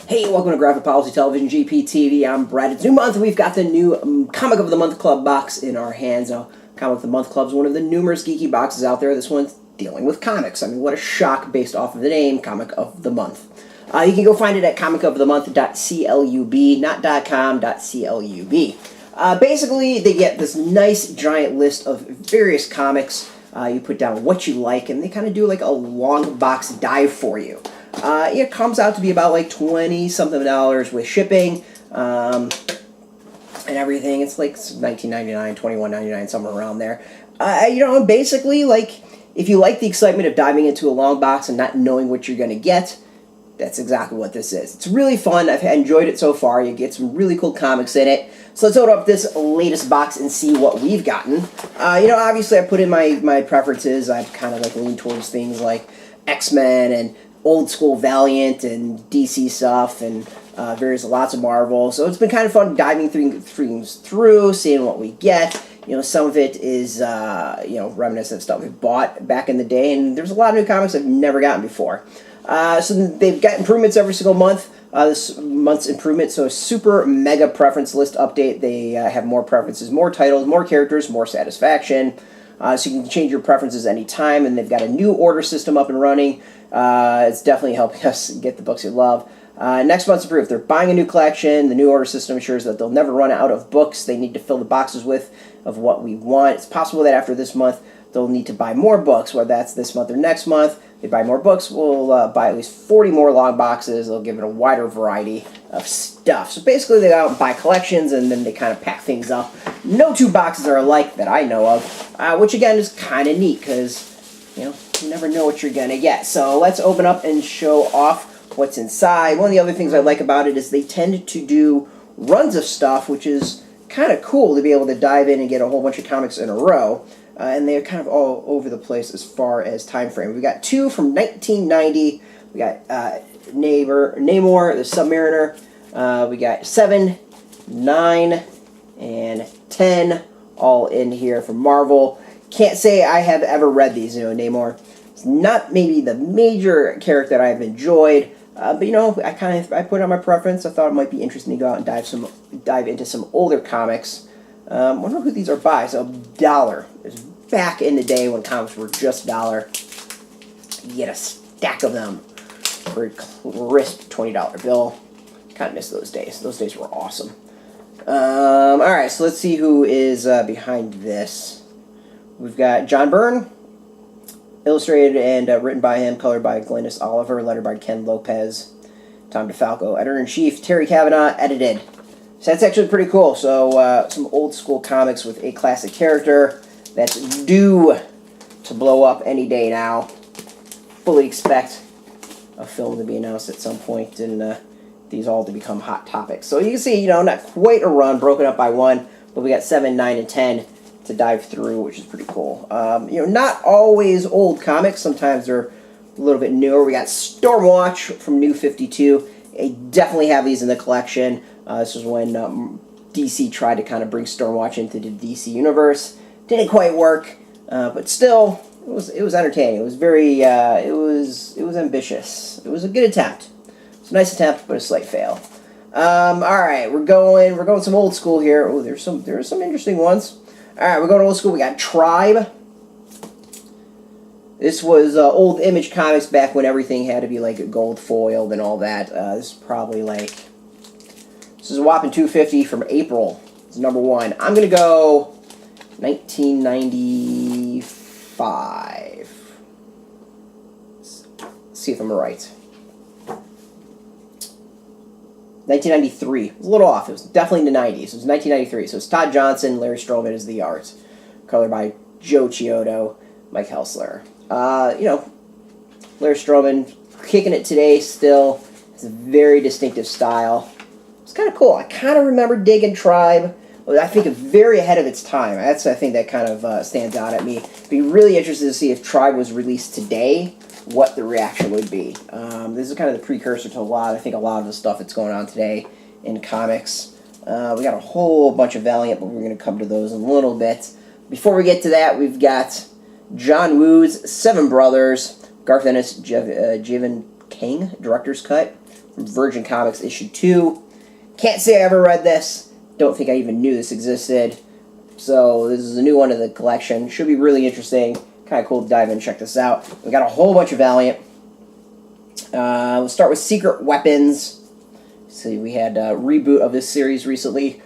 Hey, welcome to Graphic Policy Television, GPTV. I'm Brad. It's new month. We've got the new Comic of the Month Club box in our hands. Now, Comic of the Month Club is one of the numerous geeky boxes out there. This one's dealing with comics. I mean, what a shock based off of the name, Comic of the Month. You can go find it at comicofthemonth.club, not .com, .club. Basically, they get this nice giant list of various comics. You put down what you like, and they kind of do like a long box dive for you. It comes out to be about like $20-something with shipping and everything. It's like $19.99, $21.99, somewhere around there. Basically, like, if you like the excitement of diving into a long box and not knowing what you're going to get, that's exactly what this is. It's really fun. I've enjoyed it so far. You get some really cool comics in it. So let's open up this latest box and see what we've gotten. Obviously I put in my preferences. I've kind of like leaned towards things like X-Men and old school Valiant and DC stuff and lots of Marvel. So it's been kind of fun diving through, seeing what we get. Some of it is, reminiscent of stuff we bought back in the day, and there's a lot of new comics I've never gotten before. So they've got improvements every single month. This month's improvement, so a super mega preference list update. They have more preferences, more titles, more characters, more satisfaction. So you can change your preferences anytime, and they've got a new order system up and running. It's definitely helping us get the books you love. Next month's improvement. If they're buying a new collection, the new order system ensures that they'll never run out of books they need to fill the boxes with of what we want. It's possible that after this month, they'll need to buy more books, whether that's this month or next month. They buy more books, we'll buy at least 40 more long boxes. They'll give it a wider variety of stuff. So basically they go out and buy collections, and then they kind of pack things up. No two boxes are alike that I know of, which again is kind of neat because, you never know what you're going to get. So let's open up and show off what's inside. One of the other things I like about it is they tend to do runs of stuff, which is kind of cool to be able to dive in and get a whole bunch of comics in a row. And they're kind of all over the place as far as time frame. We got 2 from 1990. We got Namor, the Submariner. We got 7, 9, and 10 all in here from Marvel. Can't say I have ever read these. Namor is not maybe the major character that I've enjoyed. But I put on my preference. I thought it might be interesting to go out and dive into some older comics. Wonder who these are by. So $1. It was back in the day when comics were just $1. You get a stack of them for a crisp $20 bill. Kind of miss those days. Those days were awesome. Alright, so let's see who is behind this. We've got John Byrne, illustrated and written by him, colored by Glynis Oliver, lettered by Ken Lopez, Tom DeFalco, editor-in-chief, Terry Kavanagh, edited. So that's actually pretty cool. So some old school comics with a classic character that's due to blow up any day now. Fully expect a film to be announced at some point, and these all to become hot topics. So you can see, not quite a run, broken up by 1, but we got 7, 9, and 10 to dive through, which is pretty cool. Not always old comics. Sometimes they're a little bit newer. We got Stormwatch from New 52. I definitely have these in the collection. This was when DC tried to kind of bring Stormwatch into the DC Universe. Didn't quite work, but still, it was entertaining. It was very, it was ambitious. It was a good attempt. It's a nice attempt, but a slight fail. All right, we're going some old school here. Oh, there's some interesting ones. All right, we're going old school. We got Tribe. This was old Image Comics back when everything had to be like gold foiled and all that. This is probably like, this is a whopping $2.50 from April. It's number 1. I'm gonna go 1995. Let's see if I'm right. 1993. It was a little off. It was definitely in the 90s. It was 1993. So it's Todd Johnson, Larry Stroman is the art. Colored by Joe Chiodo, Mike Helsler. Larry Stroman kicking it today still. It's a very distinctive style. It's kind of cool. I kind of remember digging Tribe. I think very ahead of its time. That's, I think, that kind of stands out at me. Be really interested to see if Tribe was released today, what the reaction would be. This is kind of the precursor to a lot of the stuff that's going on today in comics. We got a whole bunch of Valiant, but we're going to come to those in a little bit. Before we get to that, we've got John Woo's Seven Brothers, Garth Ennis, Jevon King, director's cut. from Virgin Comics issue 2. Can't say I ever read this. Don't think I even knew this existed. So this is a new one in the collection. Should be really interesting. Kind of cool to dive in and check this out. We got a whole bunch of Valiant. We'll start with Secret Weapons. See, we had a reboot of this series recently.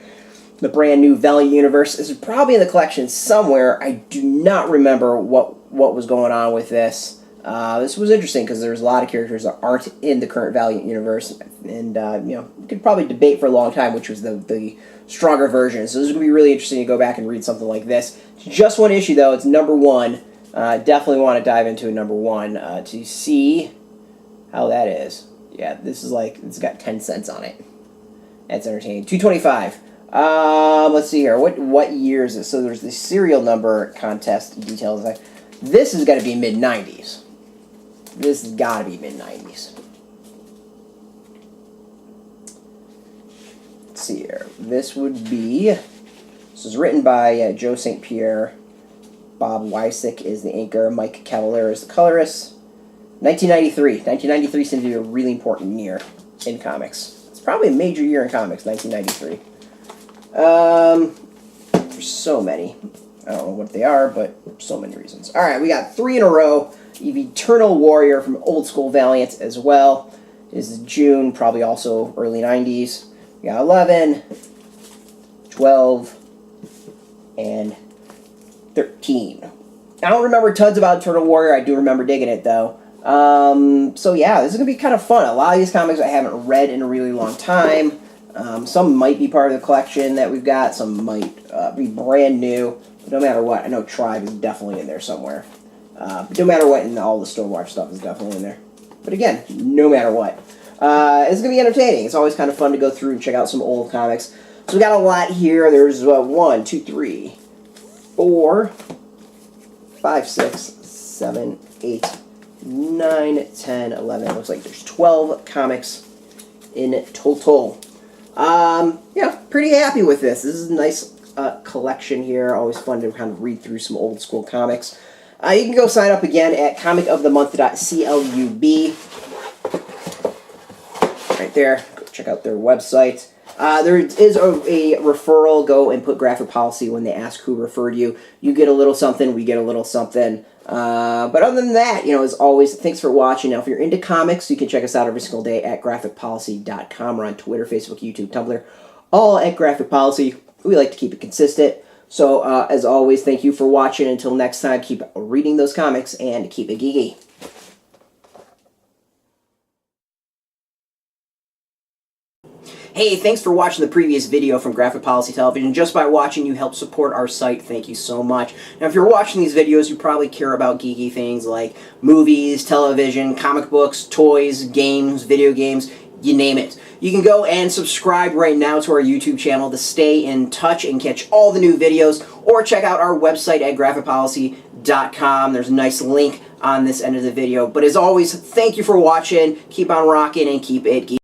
The brand new Valiant Universe. This is probably in the collection somewhere. I do not remember what was going on with this. This was interesting because there's a lot of characters that aren't in the current Valiant Universe, and you know, we could probably debate for a long time which was the stronger version. So this is going to be really interesting to go back and read something like this. It's just one issue though. It's number 1. Definitely want to dive into a number 1 to see how that is. Yeah, this is like, it's got 10 cents on it. That's entertaining. $2.25. Let's see here. What year is this? So there's the serial number contest details. This is going to be mid-90s. This has got to be mid-90s. Let's see here. This would be... This is written by Joe St. Pierre. Bob Wysick is the inker. Mike Cavalier is the colorist. 1993. 1993 seems to be a really important year in comics. It's probably a major year in comics, 1993. There's so many. I don't know what they are, but so many reasons. Alright, we got 3 in a row. You have Eternal Warrior from Old School Valiant as well. This is June, probably also early 90s. We got 11, 12, and 13. I don't remember tons about Eternal Warrior. I do remember digging it, though. So yeah, this is going to be kind of fun. A lot of these comics I haven't read in a really long time. Some might be part of the collection that we've got. Some might be brand new. But no matter what, I know Tribe is definitely in there somewhere. But no matter what, and all the Stonewatch stuff is definitely in there. But again, no matter what. It's going to be entertaining. It's always kind of fun to go through and check out some old comics. So we got a lot here. There's 1, 2, 3, 4, 5, 6, 7, 8, 9, 10, 11. Looks like there's 12 comics in total. Yeah, pretty happy with this. This is a nice collection here. Always fun to kind of read through some old school comics. You can go sign up again at comicofthemonth.club. Right there. Go check out their website. There is a referral. Go and put graphic policy when they ask who referred you. You get a little something. We get a little something. But other than that, you know, as always, thanks for watching. Now, if you're into comics, you can check us out every single day at graphicpolicy.com. We're on Twitter, Facebook, YouTube, Tumblr, all at Graphic Policy. We like to keep it consistent. So, as always, thank you for watching. Until next time, keep reading those comics and keep it geeky. Hey, thanks for watching the previous video from Graphic Policy Television. Just by watching, you help support our site. Thank you so much. Now, if you're watching these videos, you probably care about geeky things like movies, television, comic books, toys, games, video games, you name it. You can go and subscribe right now to our YouTube channel to stay in touch and catch all the new videos, or check out our website at graphicpolicy.com. There's a nice link on this end of the video. But as always, thank you for watching. Keep on rocking and keep it geeky.